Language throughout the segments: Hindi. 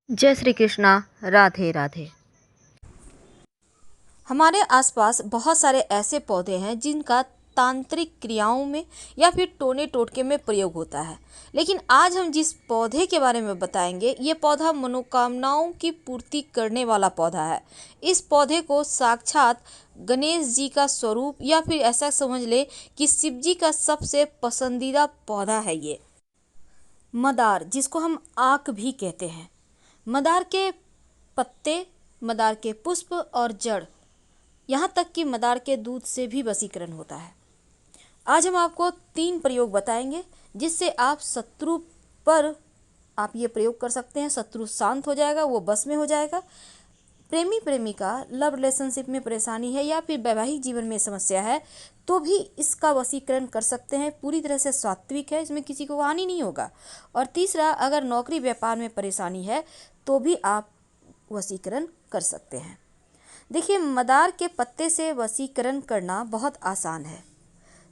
जय श्री कृष्णा। राधे राधे। हमारे आसपास बहुत सारे ऐसे पौधे हैं जिनका तांत्रिक क्रियाओं में या फिर टोने टोटके में प्रयोग होता है। लेकिन आज हम जिस पौधे के बारे में बताएंगे, ये पौधा मनोकामनाओं की पूर्ति करने वाला पौधा है। इस पौधे को साक्षात गणेश जी का स्वरूप या फिर ऐसा समझ ले कि शिव जी का सबसे पसंदीदा पौधा है ये मदार, जिसको हम आक भी कहते हैं। मदार के पत्ते, मदार के पुष्प और जड़, यहाँ तक कि मदार के दूध से भी वशीकरण होता है। आज हम आपको 3 प्रयोग बताएंगे जिससे आप शत्रु पर आप ये प्रयोग कर सकते हैं। शत्रु शांत हो जाएगा, वो बस में हो जाएगा। प्रेमी प्रेमिका लव रिलेशनशिप में परेशानी है या फिर वैवाहिक जीवन में समस्या है तो भी इसका वशीकरण कर सकते हैं। पूरी तरह से सात्विक है, इसमें किसी को हानि नहीं होगा। और तीसरा, अगर नौकरी व्यापार में परेशानी है तो भी आप वशीकरण कर सकते हैं। देखिए, मदार के पत्ते से वशीकरण करना बहुत आसान है।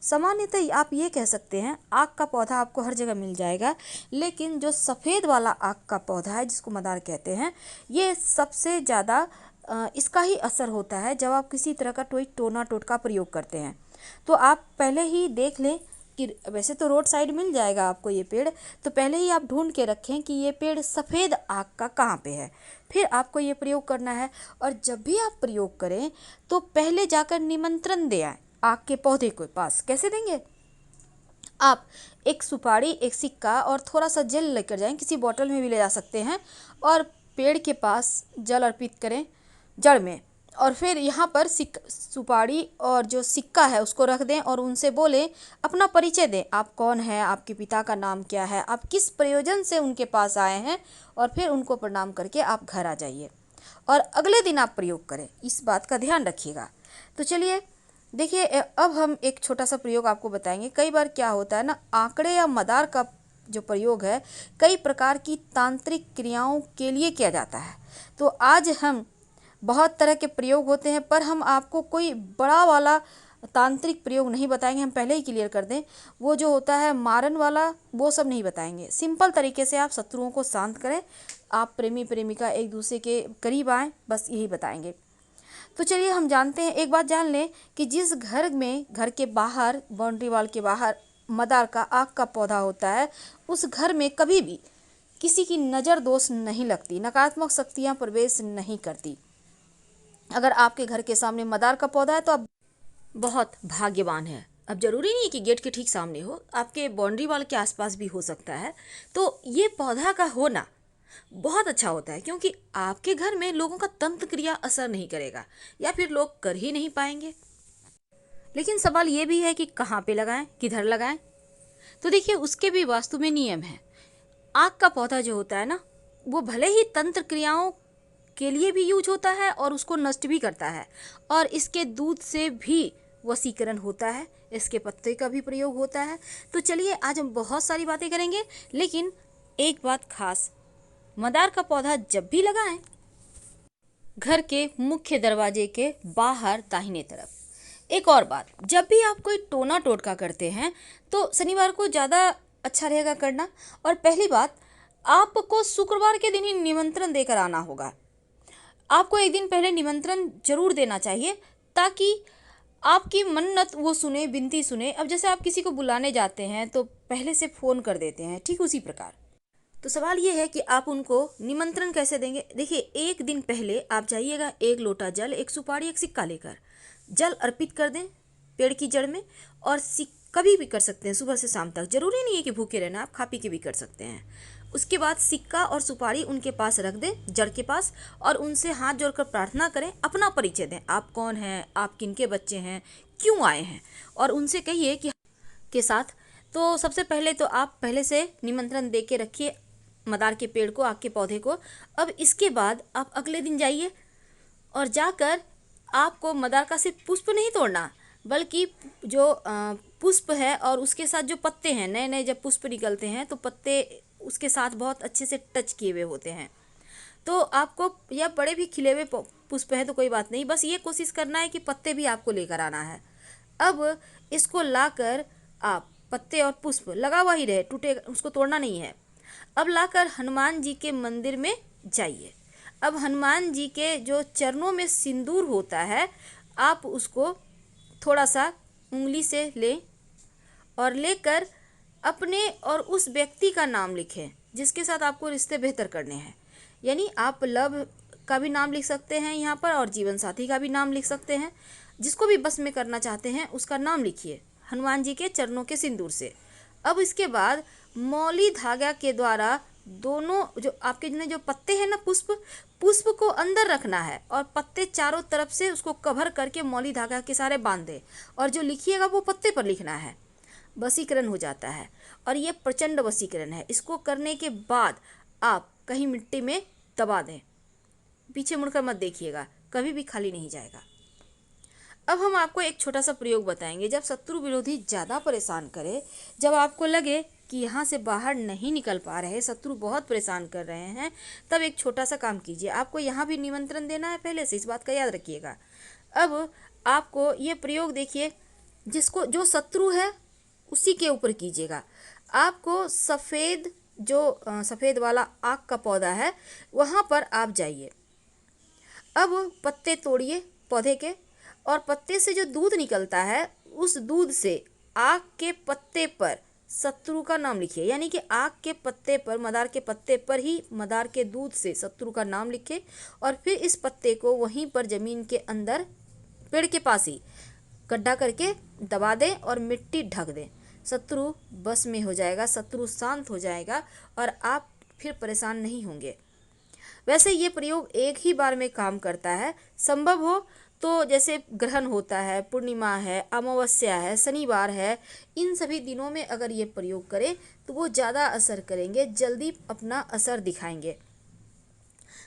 सामान्यतः आप ये कह सकते हैं आक का पौधा आपको हर जगह मिल जाएगा, लेकिन जो सफ़ेद वाला आक का पौधा है जिसको मदार कहते हैं, ये सबसे ज़्यादा इसका ही असर होता है जब आप किसी तरह का कोई टोना टोटका प्रयोग करते हैं। तो आप पहले ही देख लें कि वैसे तो रोड साइड मिल जाएगा आपको ये पेड़, तो पहले ही आप ढूंढ के रखें कि ये पेड़ सफ़ेद आक का कहाँ पे है। फिर आपको ये प्रयोग करना है। और जब भी आप प्रयोग करें तो पहले जाकर निमंत्रण दे आए आक के पौधे के पास। कैसे देंगे? आप एक सुपारी, एक सिक्का और थोड़ा सा जल लेकर जाएं, किसी बोतल में भी ले जा सकते हैं, और पेड़ के पास जल अर्पित करें जड़ में। और फिर यहाँ पर सुपारी और जो सिक्का है उसको रख दें और उनसे बोलें, अपना परिचय दें, आप कौन हैं, आपके पिता का नाम क्या है, आप किस प्रयोजन से उनके पास आए हैं, और फिर उनको प्रणाम करके आप घर आ जाइए और अगले दिन आप प्रयोग करें। इस बात का ध्यान रखिएगा। तो चलिए देखिए, अब हम एक छोटा सा प्रयोग आपको बताएंगे। कई बार क्या होता है ना, आंकड़े या मदार का जो प्रयोग है कई प्रकार की तांत्रिक क्रियाओं के लिए किया जाता है। तो आज हम बहुत तरह के प्रयोग होते हैं, पर हम आपको कोई बड़ा वाला तांत्रिक प्रयोग नहीं बताएंगे। हम पहले ही क्लियर कर दें, वो जो होता है मारन वाला, वो सब नहीं बताएंगे। सिंपल तरीके से आप शत्रुओं को शांत करें, आप प्रेमी प्रेमिका एक दूसरे के करीब आएँ, बस यही बताएंगे। तो चलिए हम जानते हैं, एक बात जान लें कि जिस घर में, घर के बाहर, बाउंड्री वॉल के बाहर मदार का आक का पौधा होता है, उस घर में कभी भी किसी की नज़र दोष नहीं लगती, नकारात्मक शक्तियाँ प्रवेश नहीं करती। अगर आपके घर के सामने मदार का पौधा है तो आप बहुत भाग्यवान हैं। अब जरूरी नहीं कि गेट के ठीक सामने हो, आपके बाउंड्री वॉल के आसपास भी हो सकता है। तो ये पौधा का होना बहुत अच्छा होता है, क्योंकि आपके घर में लोगों का तंत्र क्रिया असर नहीं करेगा या फिर लोग कर ही नहीं पाएंगे। लेकिन सवाल ये भी है कि कहाँ पे लगाएं, किधर लगाएं। तो देखिए, उसके भी वास्तु में नियम है। आग का पौधा जो होता है ना, वो भले ही तंत्र क्रियाओं के लिए भी यूज होता है और उसको नष्ट भी करता है, और इसके दूध से भी वशीकरण होता है, इसके पत्ते का भी प्रयोग होता है। तो चलिए, आज हम बहुत सारी बातें करेंगे, लेकिन एक बात खास, मदार का पौधा जब भी लगाएं, घर के मुख्य दरवाजे के बाहर दाहिने तरफ। एक और बात, जब भी आप कोई टोना टोटका करते हैं तो शनिवार को ज़्यादा अच्छा रहेगा करना। और पहली बात, आपको शुक्रवार के दिन ही निमंत्रण देकर आना होगा। आपको एक दिन पहले निमंत्रण जरूर देना चाहिए, ताकि आपकी मन्नत वो सुने, विनती सुने। अब जैसे आप किसी को बुलाने जाते हैं तो पहले से फ़ोन कर देते हैं, ठीक उसी प्रकार। तो सवाल ये है कि आप उनको निमंत्रण कैसे देंगे। देखिए, एक दिन पहले आप जाइएगा, एक लोटा जल, एक सुपारी, एक सिक्का लेकर जल अर्पित कर दें पेड़ की जड़ में। और कभी भी कर सकते हैं, सुबह से शाम तक, जरूरी नहीं है कि भूखे रहना, आप खा पी के भी कर सकते हैं। उसके बाद सिक्का और सुपारी उनके पास रख दें, जड़ के पास, और उनसे हाथ जोड़कर प्रार्थना करें, अपना परिचय दें, आप कौन हैं, आप किनके बच्चे हैं, क्यों आए हैं, और उनसे कहिए कि के साथ। तो सबसे पहले तो आप पहले से निमंत्रण दे के रखिए मदार के पेड़ को, आग के पौधे को। अब इसके बाद आप अगले दिन जाइए और जाकर आपको मदार का सिर्फ पुष्प नहीं तोड़ना, बल्कि जो पुष्प है और उसके साथ जो पत्ते हैं, नए नए जब पुष्प निकलते हैं तो पत्ते उसके साथ बहुत अच्छे से टच किए हुए होते हैं। तो आपको, या बड़े भी खिले हुए पुष्प हैं तो कोई बात नहीं, बस ये कोशिश करना है कि पत्ते भी आपको लेकर आना है। अब इसको लाकर आप, पत्ते और पुष्प लगा हुआ ही रहे, टूटे, उसको तोड़ना नहीं है। अब लाकर हनुमान जी के मंदिर में जाइए। अब हनुमान जी के जो चरणों में सिंदूर होता है, आप उसको थोड़ा सा उंगली से लें और लेकर अपने और उस व्यक्ति का नाम लिखें जिसके साथ आपको रिश्ते बेहतर करने हैं। यानी आप लव का भी नाम लिख सकते हैं यहाँ पर और जीवन साथी का भी नाम लिख सकते हैं। जिसको भी बस में करना चाहते हैं उसका नाम लिखिए हनुमान जी के चरणों के सिंदूर से। अब इसके बाद मौली धागा के द्वारा दोनों जो आपके जो पत्ते हैं ना, पुष्प को अंदर रखना है और पत्ते चारों तरफ से उसको कवर करके मौली धागा के सारे बांध दें और जो लिखिएगा वो पत्ते पर लिखना है। वशीकरण हो जाता है और ये प्रचंड वशीकरण है। इसको करने के बाद आप कहीं मिट्टी में दबा दें, पीछे मुड़कर मत देखिएगा, कभी भी खाली नहीं जाएगा। अब हम आपको एक छोटा सा प्रयोग बताएंगे। जब शत्रु विरोधी ज़्यादा परेशान करे, जब आपको लगे कि यहाँ से बाहर नहीं निकल पा रहे, शत्रु बहुत परेशान कर रहे हैं, तब एक छोटा सा काम कीजिए। आपको यहाँ भी निमंत्रण देना है पहले से, इस बात का याद रखिएगा। अब आपको ये प्रयोग देखिए, जिसको जो शत्रु है उसी के ऊपर कीजिएगा। आपको सफ़ेद वाला आक का पौधा है, वहाँ पर आप जाइए। अब पत्ते तोड़िए पौधे के और पत्ते से जो दूध निकलता है उस दूध से आक के पत्ते पर शत्रु का नाम लिखिए। यानी कि आक के पत्ते पर, मदार के पत्ते पर ही मदार के दूध से शत्रु का नाम लिखें और फिर इस पत्ते को वहीं पर ज़मीन के अंदर पेड़ के पास ही गड्ढा करके दबा दें और मिट्टी ढक दें। शत्रु बस में हो जाएगा, शत्रु शांत हो जाएगा और आप फिर परेशान नहीं होंगे। वैसे ये प्रयोग एक ही बार में काम करता है। संभव हो तो जैसे ग्रहण होता है, पूर्णिमा है, अमावस्या है, शनिवार है, इन सभी दिनों में अगर ये प्रयोग करें तो वो ज़्यादा असर करेंगे, जल्दी अपना असर दिखाएंगे।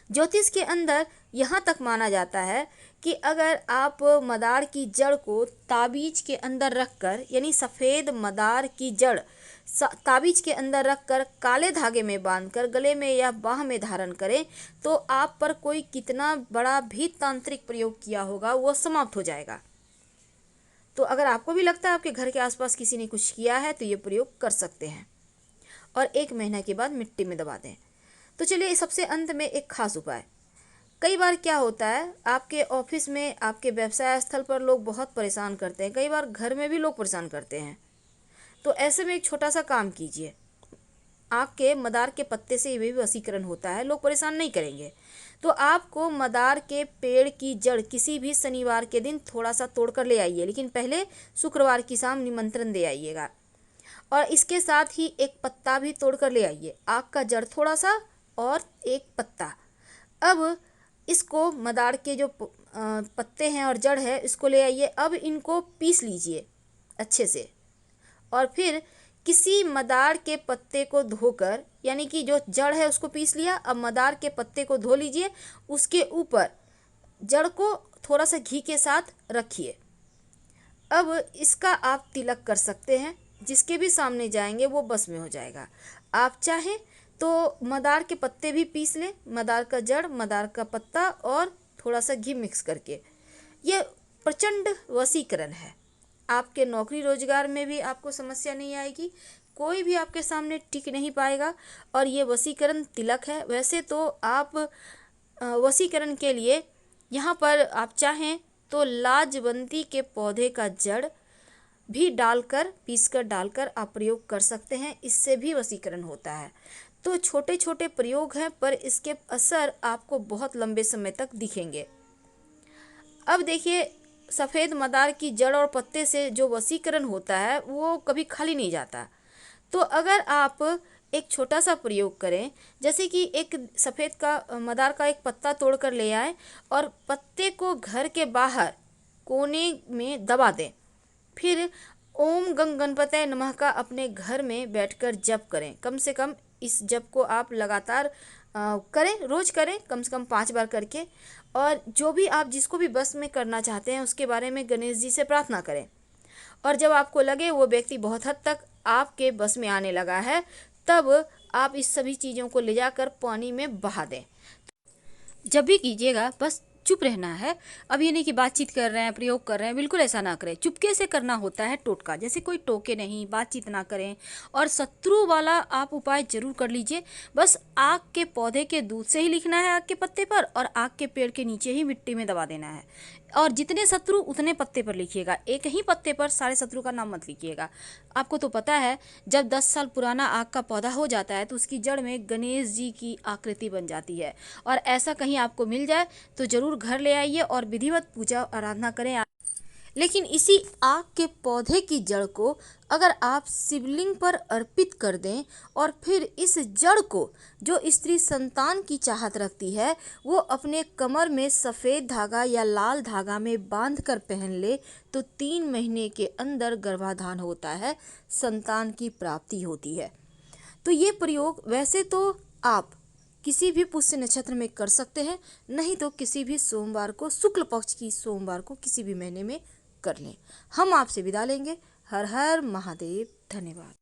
ज्योतिष के अंदर यहाँ तक माना जाता है कि अगर आप मदार की जड़ को ताबीज के अंदर रखकर, यानी सफ़ेद मदार की जड़ ताबीज के अंदर रखकर काले धागे में बांधकर गले में या बाह में धारण करें तो आप पर कोई कितना बड़ा भी तांत्रिक प्रयोग किया होगा वो समाप्त हो जाएगा। तो अगर आपको भी लगता है आपके घर के आसपास किसी ने कुछ किया है तो ये प्रयोग कर सकते हैं और 1 महीना के बाद मिट्टी में दबा दें। तो चलिए सबसे अंत में एक खास उपाय। कई बार क्या होता है, आपके ऑफिस में, आपके व्यवसाय स्थल पर लोग बहुत परेशान करते हैं, कई बार घर में भी लोग परेशान करते हैं। तो ऐसे में एक छोटा सा काम कीजिए। आक के मदार के पत्ते से ये भी वशीकरण होता है, लोग परेशान नहीं करेंगे। तो आपको मदार के पेड़ की जड़ किसी भी शनिवार के दिन थोड़ा सा तोड़ कर ले आइए, लेकिन पहले शुक्रवार की शाम निमंत्रण दे आइएगा और इसके साथ ही एक पत्ता भी तोड़ कर ले आइए, आक का जड़ थोड़ा सा और एक पत्ता। अब इसको मदार के जो पत्ते हैं और जड़ है इसको ले आइए। अब इनको पीस लीजिए अच्छे से और फिर किसी मदार के पत्ते को धोकर, यानी कि जो जड़ है उसको पीस लिया, अब मदार के पत्ते को धो लीजिए, उसके ऊपर जड़ को थोड़ा सा घी के साथ रखिए। अब इसका आप तिलक कर सकते हैं, जिसके भी सामने जाएंगे वो बस में हो जाएगा। आप चाहें तो मदार के पत्ते भी पीस लें, मदार का जड़, मदार का पत्ता और थोड़ा सा घी मिक्स करके। ये प्रचंड वशीकरण है। आपके नौकरी रोजगार में भी आपको समस्या नहीं आएगी, कोई भी आपके सामने टिक नहीं पाएगा और ये वशीकरण तिलक है। वैसे तो आप वशीकरण के लिए यहाँ पर आप चाहें तो लाजवंती के पौधे का जड़ भी डालकर, पीसकर डालकर आप प्रयोग कर सकते हैं, इससे भी वशीकरण होता है। तो छोटे छोटे प्रयोग हैं पर इसके असर आपको बहुत लंबे समय तक दिखेंगे। अब देखिए, सफ़ेद मदार की जड़ और पत्ते से जो वशीकरण होता है वो कभी खाली नहीं जाता। तो अगर आप एक छोटा सा प्रयोग करें, जैसे कि एक सफ़ेद का मदार का एक पत्ता तोड़ कर ले आए और पत्ते को घर के बाहर कोने में दबा दें, फिर ओम गंग गणपतये नमः का अपने घर में बैठकर जप करें। कम से कम इस जप को आप लगातार करें, रोज़ करें, कम से कम 5 बार करके। और जो भी आप जिसको भी बस में करना चाहते हैं उसके बारे में गणेश जी से प्रार्थना करें और जब आपको लगे वो व्यक्ति बहुत हद तक आपके बस में आने लगा है, तब आप इस सभी चीज़ों को ले जाकर पानी में बहा दें। जब भी कीजिएगा बस चुप रहना है। अब ये नहीं कि बातचीत कर रहे हैं, प्रयोग कर रहे हैं, बिल्कुल ऐसा ना करें। चुपके से करना होता है टोटका, जैसे कोई टोके नहीं, बातचीत ना करें। और शत्रु वाला आप उपाय जरूर कर लीजिए। बस आक के पौधे के दूध से ही लिखना है आक के पत्ते पर, और आक के पेड़ के नीचे ही मिट्टी में दबा देना है। और जितने शत्रु उतने पत्ते पर लिखिएगा, एक ही पत्ते पर सारे शत्रु का नाम मत लिखिएगा। आपको तो पता है, जब 10 साल पुराना आक का पौधा हो जाता है तो उसकी जड़ में गणेश जी की आकृति बन जाती है। और ऐसा कहीं आपको मिल जाए तो जरूर घर ले आइए और विधिवत पूजा आराधना करें। लेकिन इसी आक के पौधे की जड़ को अगर आप शिवलिंग पर अर्पित कर दें और फिर इस जड़ को जो स्त्री संतान की चाहत रखती है वो अपने कमर में सफ़ेद धागा या लाल धागा में बांध कर पहन ले तो 3 महीने के अंदर गर्भाधान होता है, संतान की प्राप्ति होती है। तो ये प्रयोग वैसे तो आप किसी भी पुष्य नक्षत्र में कर सकते हैं, नहीं तो किसी भी सोमवार को, शुक्ल पक्ष की सोमवार को किसी भी महीने में कर लें। हम आपसे विदा लेंगे। हर हर महादेव। धन्यवाद।